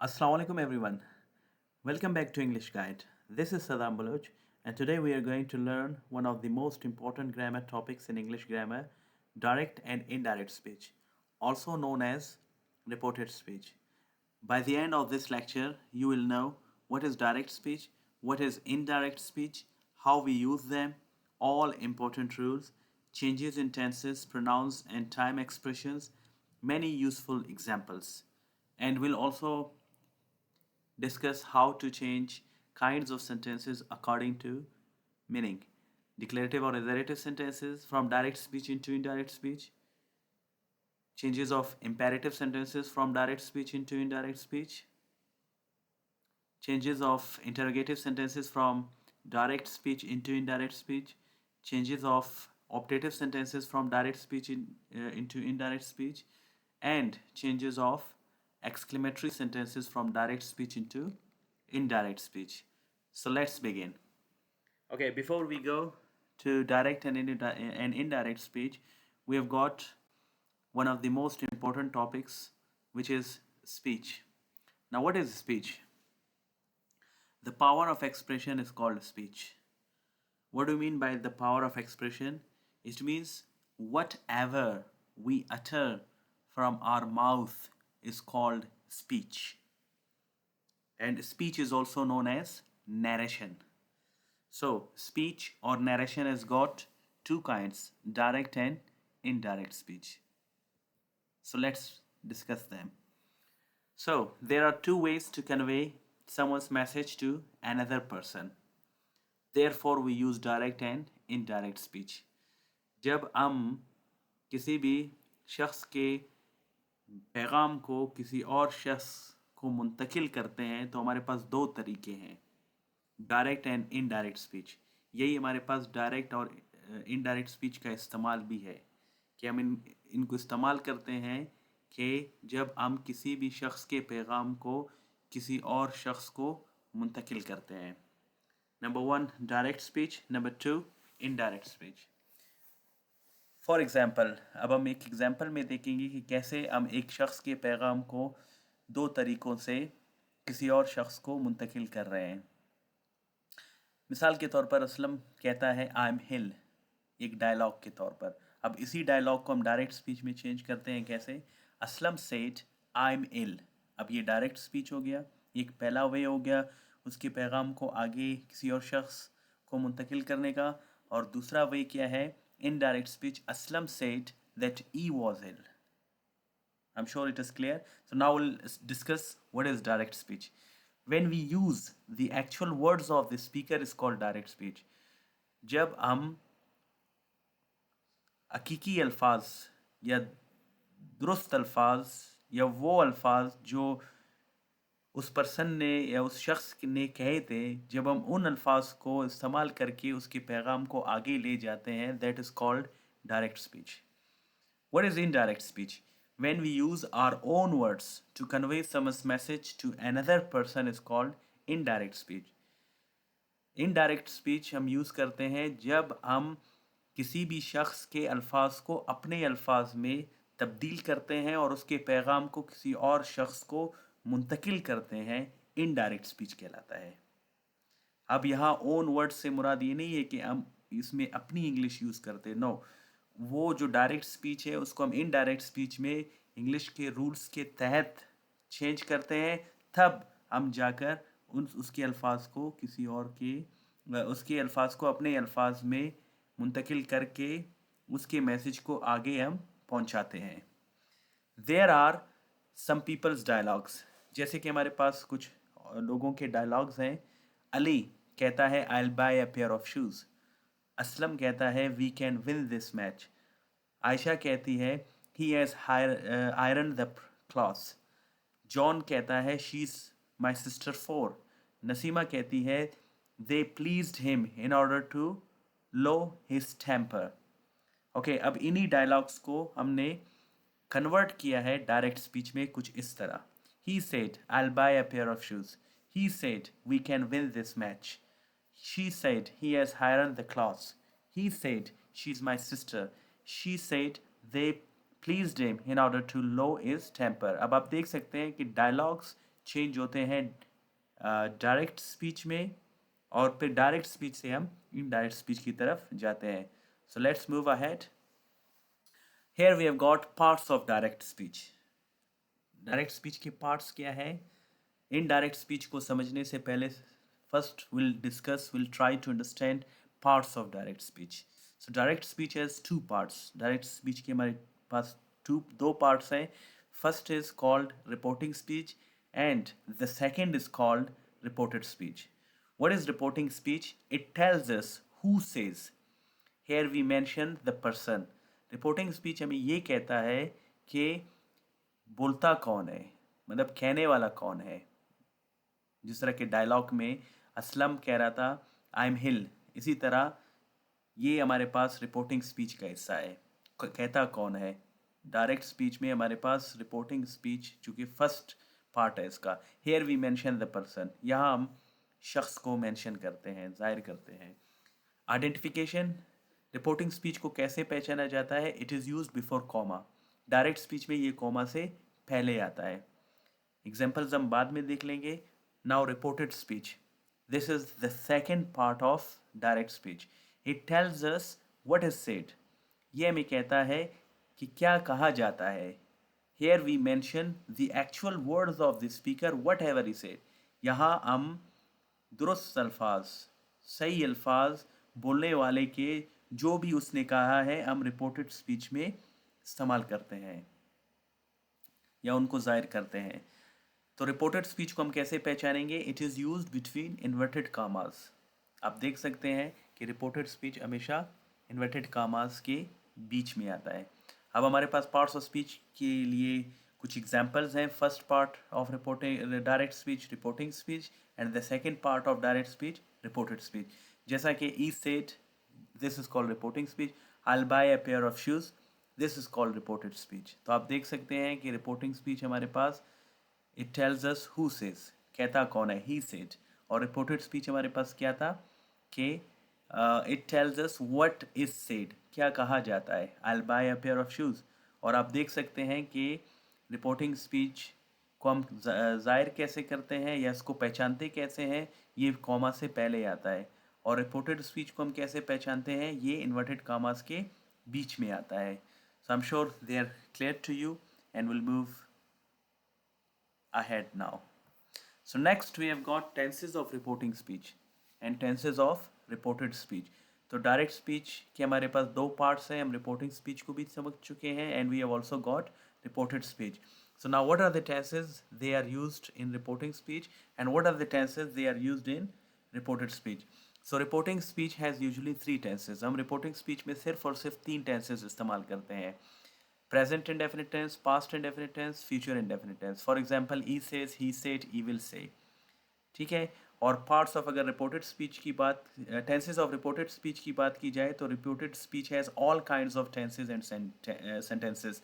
Assalamu alaikum everyone. Welcome back to English Guide. This is Sadam Baloch and today we are going to learn one of the most important grammar topics in English grammar, direct and indirect speech, also known as reported speech. By the end of this lecture, you will know what is direct speech, what is indirect speech, how we use them, all important rules, changes in tenses, pronouns and time expressions, many useful examples. And we'll also discuss how to change kinds of sentences according to meaning. Declarative or assertive sentences from direct speech into indirect speech. Changes of imperative sentences from direct speech into indirect speech. Changes of interrogative sentences from direct speech into indirect speech. Changes of optative sentences from direct speech into indirect speech. And changes of exclamatory sentences from direct speech into indirect speech. So let's begin. Okay, before we go to direct and indirect speech, we have got one of the most important topics, which is speech. Now, what is speech? The power of expression is called speech. What do you mean by the power of expression? It means whatever we utter from our mouth is called speech. And speech is also known as narration. So, speech or narration has got two kinds, direct and indirect speech. So, let's discuss them. So, there are two ways to convey someone's message to another person. Therefore, we use direct and indirect speech. जब हम किसी भी शख्स के पैगाम को किसी और शख्स को मुंतकिल करते हैं तो हमारे पास दो तरीके हैं, डायरेक्ट एंड इनडायरेक्ट स्पीच। यही हमारे पास डायरेक्ट और इनडायरेक्ट स्पीच का इस्तेमाल भी है कि हम इनको इस्तेमाल करते हैं कि जब हम किसी भी शख्स के पैगाम को किसी और शख्स को मुंतकिल करते हैं। Number one direct speech, number two indirect speech. For example, अब हम एक एग्ज़ाम्पल में देखेंगे कि कैसे हम एक शख्स के पैगाम को दो तरीक़ों से किसी और शख्स को मुंतकिल कर रहे हैं। मिसाल के तौर पर असलम कहता है आई एम हिल, एक डायलॉग के तौर पर। अब इसी डायलॉग को हम डायरेक्ट स्पीच में चेंज करते हैं कैसे? Aslam said I am ill. अब ये डायरेक्ट स्पीच हो गया, एक पहला वे हो गया उसके पैगाम को आगे किसी और शख्स को मुंतकिल करने का। और दूसरा वे क्या है? Indirect speech, Aslam said that he was ill. I'm sure it is clear. So now we'll discuss what is direct speech. When we use the actual words of the speaker is called direct speech. जब हम हकीकी अल्फाज या दुरुस्त अल्फाज या वो अल्फाज जो उस पर्सन ने या उस शख्स ने कहे थे, जब हम उन अल्फाज को इस्तेमाल करके उसके पैगाम को आगे ले जाते हैं, that is called direct speech. What is indirect speech? When we use our own words to convey someone's message to another person is called indirect speech. Indirect speech हम यूज़ करते हैं जब हम किसी भी शख्स के अल्फाज को अपने अल्फाज में तब्दील करते हैं और उसके पैगाम को किसी और शख्स को मुंतकिल करते हैं, इनडायरेक्ट स्पीच कहलाता है। अब यहाँ ओन वर्ड से मुराद ये नहीं है कि हम इसमें अपनी इंग्लिश यूज़ करते, नो, वो जो डायरेक्ट स्पीच है उसको हम इनडायरेक्ट स्पीच में इंग्लिश के रूल्स के तहत चेंज करते हैं, तब हम जाकर उसके अल्फाज को किसी और के उसके अल्फाज को अपने अल्फाज में मुंतकिल करके उसके मैसेज को आगे हम पहुंचाते हैं। There are some peoples dialogues, जैसे कि हमारे पास कुछ लोगों के डायलॉग्स हैं। अली कहता है I will buy a pair of shoes. Aslam कहता है we can win this match. Ayesha कहती है he has iron the clothes. John कहता है she is my sister 4। Nasima कहती है they pleased him in order to low his temper. Okay, अब इन्हीं डायलॉग्स को हमने कन्वर्ट किया है डायरेक्ट स्पीच में कुछ इस तरह। He said I will buy a pair of shoes. He said we can win this match. She said he has ironed the clothes. He said she's my sister. She said they pleased him in order to low his temper. अब आप देख सकते हैं कि dialogues change होते हैं direct speech में, और फिर डायरेक्ट स्पीच से हम इनडायरेक्ट स्पीच की तरफ जाते हैं. So let's move ahead. Here we have got parts of direct speech. Direct speech के पार्ट्स क्या है? इनडायरेक्ट स्पीच को समझने से पहले first will try to understand parts of direct speech. So direct speech has two parts. Direct speech के हमारे पास दो पार्ट्स हैं. First is called reporting speech and the second is called reported speech. What is reporting speech? It tells us who says. Here we mention the person. Reporting speech हमें ये कहता है कि बोलता कौन है, मतलब कहने वाला कौन है. जिस तरह के डायलॉग में असलम कह रहा था आई एम हिल, इसी तरह ये हमारे पास रिपोर्टिंग स्पीच का हिस्सा है. कहता कौन है. डायरेक्ट स्पीच में हमारे पास रिपोर्टिंग स्पीच चूँकि फर्स्ट पार्ट है इसका. Here we mention the person. यहाँ हम शख्स को मेंशन करते हैं, जाहिर करते हैं. आइडेंटिफिकेशन. रिपोर्टिंग स्पीच को कैसे पहचाना जाता है? It is used before comma. Direct speech में ये कॉमा से पहले आता है. एग्जाम्पल्स हम बाद में देख लेंगे. Now reported speech. This is the second part of direct speech. It tells us what is said. ये हमें कहता है कि क्या कहा जाता है. Here we mention the actual words of the speaker, whatever he said. यहाँ हम दुरुस्त अल्फाज, सही अल्फाज बोलने वाले के जो भी उसने कहा है हम रिपोर्टेड स्पीच में इस्तेमाल करते हैं या उनको जाहिर करते हैं. तो रिपोर्टेड स्पीच को हम कैसे पहचानेंगे? It is used between inverted कामास. आप देख सकते हैं कि रिपोर्टेड स्पीच हमेशा इन्वर्टेड कामास के बीच में आता है. अब हमारे पास पार्ट्स ऑफ स्पीच के लिए कुछ एग्जांपल्स हैं. First part of reporting direct speech reporting speech, and the second part of direct speech reported speech. जैसा कि I said, this is called reporting speech. I will buy a pair of shoes, this is called reported speech. तो आप देख सकते हैं कि reporting speech हमारे पास it tells us who says, कहता कौन है, ही सेड. और रिपोर्टेड स्पीच हमारे पास क्या था कि it tells us what is said, क्या कहा जाता है. I will buy a pair of shoes. और आप देख सकते हैं कि रिपोर्टिंग स्पीच को हम जाहिर कैसे करते हैं या इसको पहचानते कैसे हैं, ये कॉमा से पहले आता है. और रिपोर्टेड स्पीच को हम कैसे पहचानते हैं, ये इन्वर्टेड कॉमास के बीच में आता है. So I am sure they are clear to you and will move ahead now. So next we have got tenses of reporting speech and tenses of reported speech. तो डायरेक्ट स्पीच के हमारे पास दो parts हैं. हम reporting speech को भी समझ चुके हैं and we have also got reported speech. So now what are the tenses they are used in reporting speech and what are the tenses they are used in reported speech. So reporting speech has usually three tenses. हम reporting speech में सिर्फ और सिर्फ तीन tenses इस्तेमाल करते हैं. Present indefinite tense, past indefinite tense, future indefinite tense. For example, he says, he said, he will say. ठीक है. और पार्ट्स ऑफ अगर रिपोर्टेड स्पीच की बात, टेंसेज ऑफ रिपोर्टेड स्पीच की बात की जाए तो reported speech has all kinds of tenses and sentences.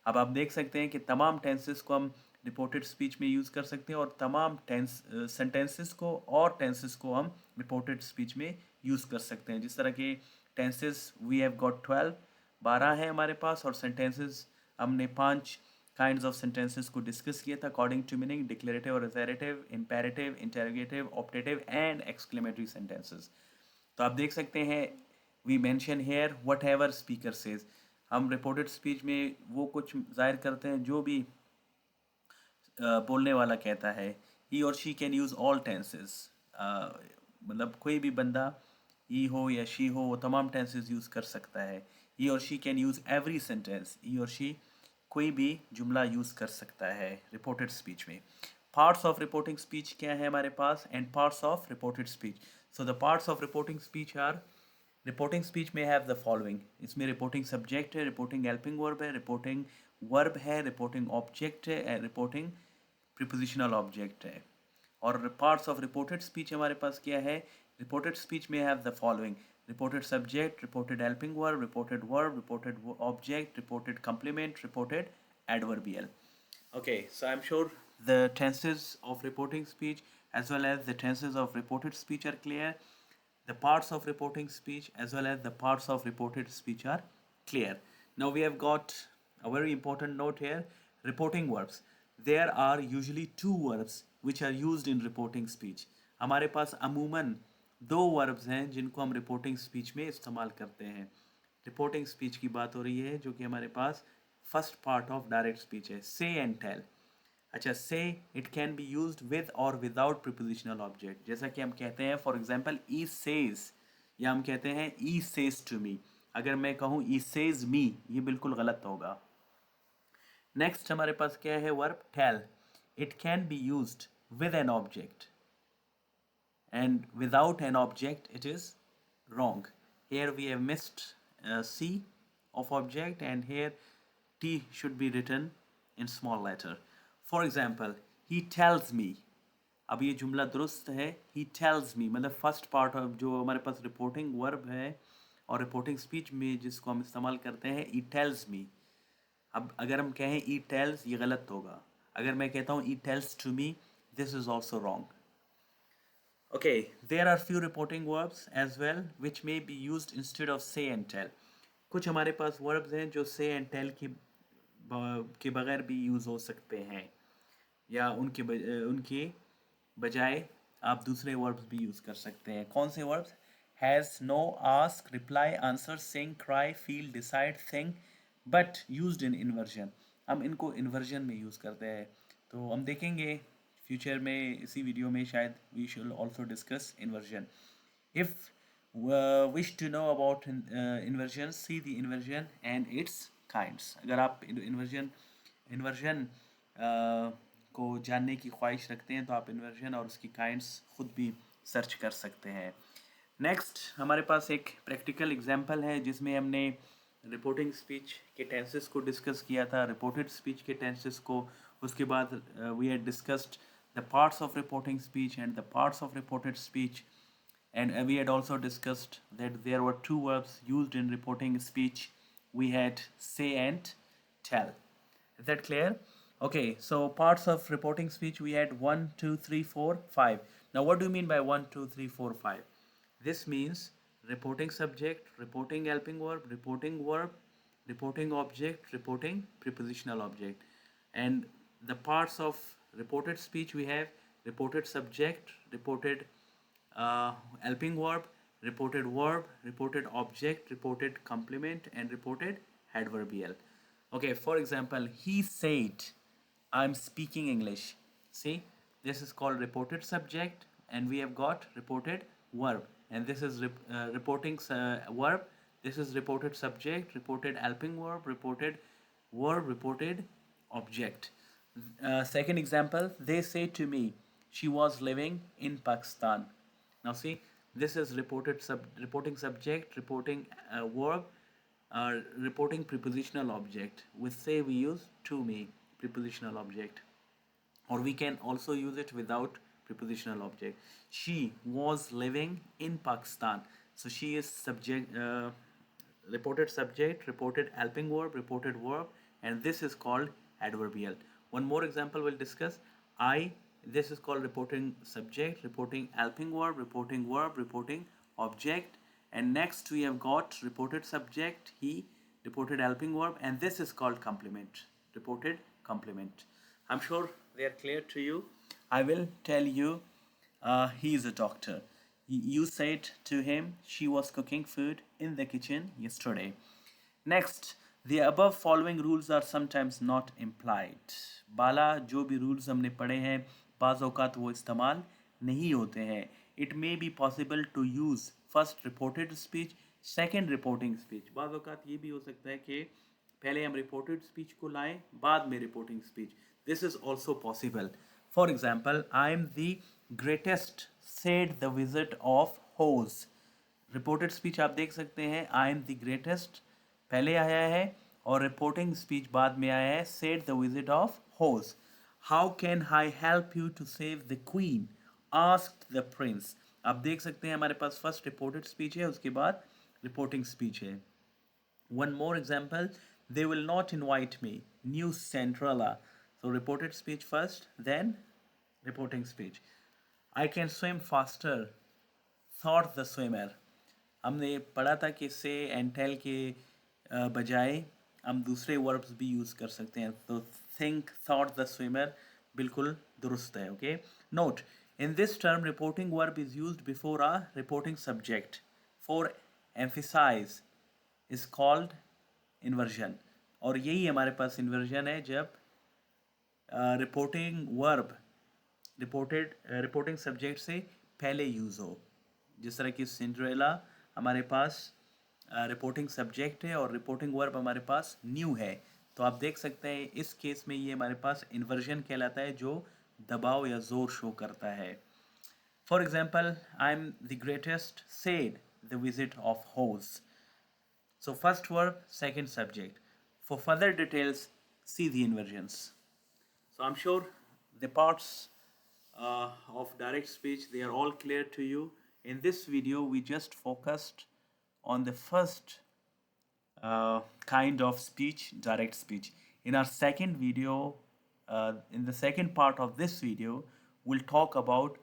अब आप देख सकते हैं कि तमाम टेंसेस को हम रिपोर्टेड स्पीच में यूज़ कर सकते हैं और तमाम सेंटेंसेस को और टेंसेस को हम रिपोर्टेड स्पीच में यूज़ कर सकते हैं. जिस तरह के टेंसेस वी हैव गॉट 12 है हमारे पास, और सेंटेंसेस हमने 5 काइंड्स ऑफ सेंटेंसेस को डिस्कस किया था अकॉर्डिंग टू मीनिंग: डिक्लेरेटिव और assertive, imperative, interrogative, optative and exclamatory sentences. तो आप देख सकते हैं we mention here whatever speaker says. हम रिपोर्टेड स्पीच में वो कुछ जाहिर करते हैं जो भी बोलने वाला कहता है. ही और she can use all tenses. मतलब कोई भी बंदा ही हो या शी हो वो तमाम टेंसेस यूज़ कर सकता है. ही और she can use every sentence. He और शी कोई भी जुमला यूज़ कर सकता है रिपोर्टेड स्पीच में. पार्ट्स ऑफ रिपोर्टिंग स्पीच क्या है हमारे पास and parts of reported speech. So the parts of reporting speech are: reporting speech में हैव द फॉलोइंग. इसमें रिपोर्टिंग सब्जेक्ट है, रिपोर्टिंग हेल्पिंग वर्ब है, रिपोर्टिंग वर्ब है, रिपोर्टिंग ऑब्जेक्ट है एंड रिपोर्टिंग प्रीपोजिशनल ऑब्जेक्ट है. और पार्ट्स ऑफ रिपोर्टेड स्पीच हमारे पास क्या है? रिपोर्टेड स्पीच में have the following: reported subject, reported helping verb, reported object, reported complement, reported adverbial. Okay, so I'm sure the tenses of reporting speech as well as the tenses of reported speech are clear. The parts of reporting speech as well as the parts of reported speech are clear. Now we have got a very important note here: reporting verbs. there are usually two verbs which are used in reporting speech. हमारे पास अमूमन दो verbs हैं जिनको हम reporting speech में इस्तेमाल करते हैं. Reporting speech की बात हो रही है जो कि हमारे पास first part of direct speech है, say and tell. अच्छा, say it can be used with or without prepositional object. जैसा कि हम कहते हैं for example he says, या हम कहते हैं he says to me. अगर मैं कहूँ he says me, ये बिल्कुल गलत होगा. नेक्स्ट हमारे पास क्या है verb tell. It can be used with an object and without an object it is wrong. Here we have missed C of object and here T should be written in small letter. For example, he tells me. अब ये जुमला दुरुस्त है, he tells me मतलब first part of जो हमारे पास reporting verb है और रिपोर्टिंग स्पीच में जिसको हम इस्तेमाल करते हैं he tells me. अब अगर हम कहें he tells ये गलत होगा. अगर मैं कहता हूँ he tells to me, this is also wrong. Okay, there are few reporting verbs as well which may be used instead of say and tell. कुछ हमारे पास verbs हैं जो say and tell के बगैर भी यूज़ हो सकते हैं या उनके बजाय आप दूसरे verbs भी यूज़ कर सकते हैं. कौन से verbs? Has, no, ask, reply, answer, sing, cry, feel, decide, think, but used in inversion. हम इनको inversion में यूज़ करते हैं. तो हम देखेंगे फ्यूचर में इसी वीडियो में शायद we should also discuss inversion. If wish to know about inversion, see the inversion and its kinds. अगर आप इन्वर्जन को जानने की ख्वाहिश रखते हैं तो आप इन्वर्जन और उसकी काइंड्स खुद भी सर्च कर सकते हैं. नेक्स्ट हमारे पास एक प्रैक्टिकल एग्जांपल है जिसमें हमने रिपोर्टिंग स्पीच के टेंसेस को डिस्कस किया था, रिपोर्टेड स्पीच के टेंसेस को. उसके बाद we had discussed the parts of reporting speech and the parts of reported speech, and we had also discussed that there were two verbs used in reporting speech. We had say and tell. Is that clear? Okay, so parts of reporting speech we had 1 2 3 4 5. Now what do you mean by 1 2 3 4 5? This means reporting subject, reporting helping verb, reporting object, reporting prepositional object. And the parts of reported speech we have reported subject, reported helping verb, reported object, reported complement, and reported adverbial. Okay, for example, he said, I'm speaking English. See, this is called reported subject, and we have got reported verb, and this is reporting verb. This is reported subject, reported helping verb, reported object. Second example, they say to me, she was living in Pakistan. Now see, this is reporting subject, reporting verb, reporting prepositional object. With say we use to me, prepositional object. Or we can also use it without prepositional object. She was living in Pakistan. So she is reported subject, reported helping verb, and this is called adverbial. One more example we'll discuss. This is called reporting subject, reporting helping verb, reporting object. And next we have got reported subject, he, reported helping verb, and this is called complement, reported complement. I'm sure they are clear to you. I will tell you, he is a doctor. You said to him, she was cooking food in the kitchen yesterday. Next, the above following rules are sometimes not implied. बाला जो भी rules हमने पढ़े हैं बाज़ औक़ात वो इस्तेमाल नहीं होते हैं. It may be possible to use first reported speech, second reporting speech. बाज़ औक़ात ये भी हो सकता है कि पहले हम reported speech को लाएं बाद में reporting speech. This is also possible. For example, I am the greatest, said the Wizard of Oz. Reported speech आप देख सकते हैं I am the greatest पहले आया है और रिपोर्टिंग स्पीच बाद में आया है said the Wizard of Oz. How can I help you to save the queen? Asked the prince. आप देख सकते हैं हमारे पास फर्स्ट रिपोर्टेड स्पीच है उसके बाद रिपोर्टिंग स्पीच है. One more example, they will not invite me. New Cinderella. So reported speech first, then reporting speech. I can swim faster, thought the swimmer. हमने पढ़ा था कि say and tell के बजाय हम दूसरे वर्ब्स भी यूज़ कर सकते हैं. तो think, thought the swimmer बिल्कुल दुरुस्त है. Okay. Note, in this term, reporting verb is used before a reporting subject. For emphasize is called inversion. और यही हमारे पास inversion है जब रिपोर्टिंग वर्ब रिपोर्टिंग सब्जेक्ट से पहले यूज़ हो. जिस तरह की सिंड्रेला हमारे पास रिपोर्टिंग सब्जेक्ट है और रिपोर्टिंग वर्ब हमारे पास न्यू है. तो आप देख सकते हैं इस केस में ये हमारे पास इन्वर्जन कहलाता है जो दबाव या जोर शो करता है. For example, I am the greatest said the visit of होस. So first verb, second subject. For further details, see the inversions. So I'm sure the parts of direct speech, they are all clear to you. In this video, we just focused on the first kind of speech, direct speech. In our second video, in the second part of this video, we'll talk about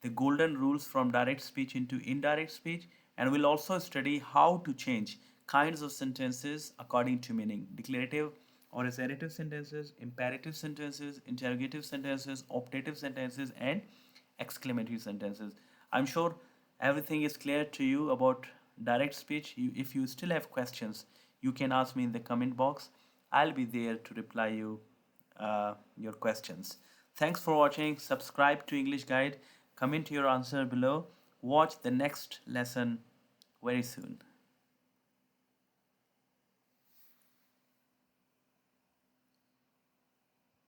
the golden rules from direct speech into indirect speech, and we'll also study how to change kinds of sentences according to meaning: declarative or assertive sentences, imperative sentences, interrogative sentences, optative sentences, and exclamatory sentences. I'm sure everything is clear to you about direct speech. If you still have questions, you can ask me in the comment box. I'll be there to reply you your questions. Thanks for watching. Subscribe to English Guide. Comment your answer below. Watch the next lesson very soon.